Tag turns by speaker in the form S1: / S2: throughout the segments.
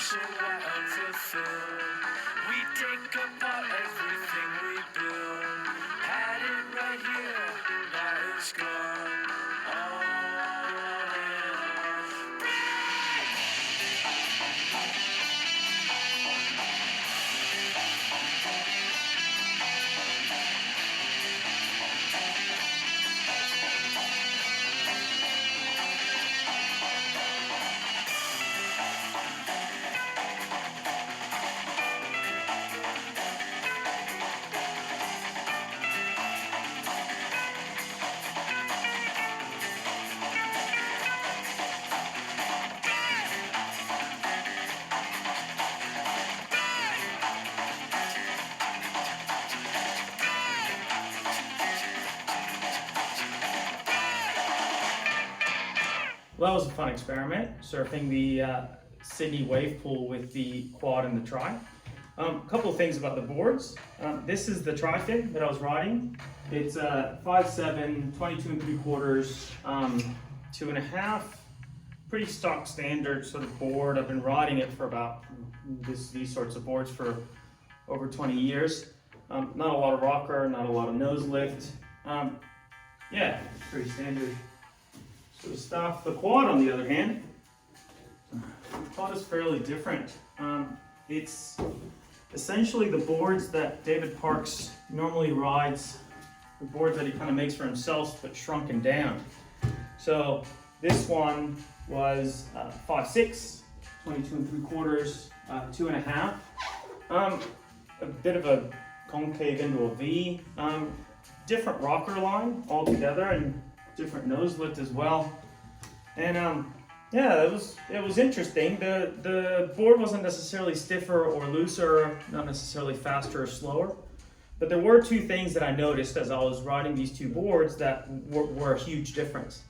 S1: so unfulfilled. We take apart everything we build. Had it right here, now it's gone. All in all.
S2: Well, that was a fun experiment, surfing the Sydney wave pool with the quad and the tri. A couple of things about the boards. This is the tri-fin that I was riding. It's 5'7", 22 3/4, 2.5. Pretty stock standard sort of board. I've been riding it for about these sorts of boards for over 20 years. Not a lot of rocker, not a lot of nose lift. Yeah, pretty standard sort of stuff. The quad, on the other hand, the quad is fairly different. It's essentially the boards that David Parks normally rides, the boards that he kind of makes for himself, but shrunken down. So this one was 5'6", 22 3/4, 2.5. A bit of a concave into a V. Different rocker line altogether, and different nose lift as well. And yeah, it was interesting. The board wasn't necessarily stiffer or looser, not necessarily faster or slower, but there were two things that I noticed as I was riding these two boards that were a huge difference.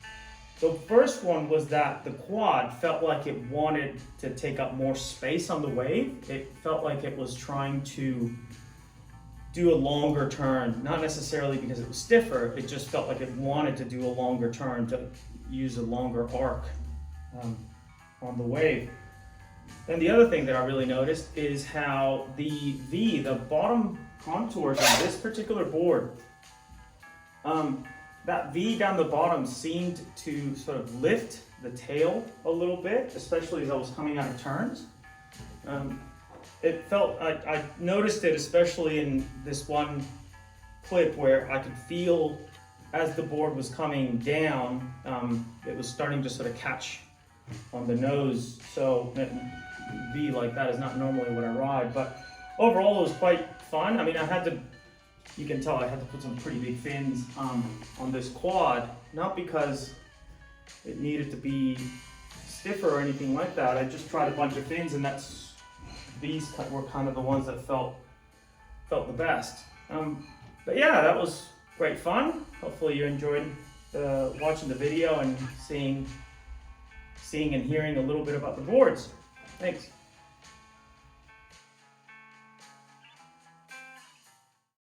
S2: The first one was that the quad felt like it wanted to take up more space on the wave. It felt like it was trying to do a longer turn, not necessarily because it was stiffer, it just felt like it wanted to do a longer turn, to use a longer arc on the wave. And the other thing that I really noticed is how the bottom contours on this particular board, that V down the bottom seemed to sort of lift the tail a little bit, especially as I was coming out of turns. It felt, I noticed it especially in this one clip where I could feel as the board was coming down, it was starting to sort of catch on the nose. So V like that is not normally what I ride, but overall it was quite fun. I mean, you can tell I had to put some pretty big fins on this quad, not because it needed to be stiffer or anything like that. I just tried a bunch of fins, and these were kind of the ones that felt the best. But yeah, that was great fun. Hopefully you enjoyed watching the video and seeing and hearing a little bit about the boards. Thanks.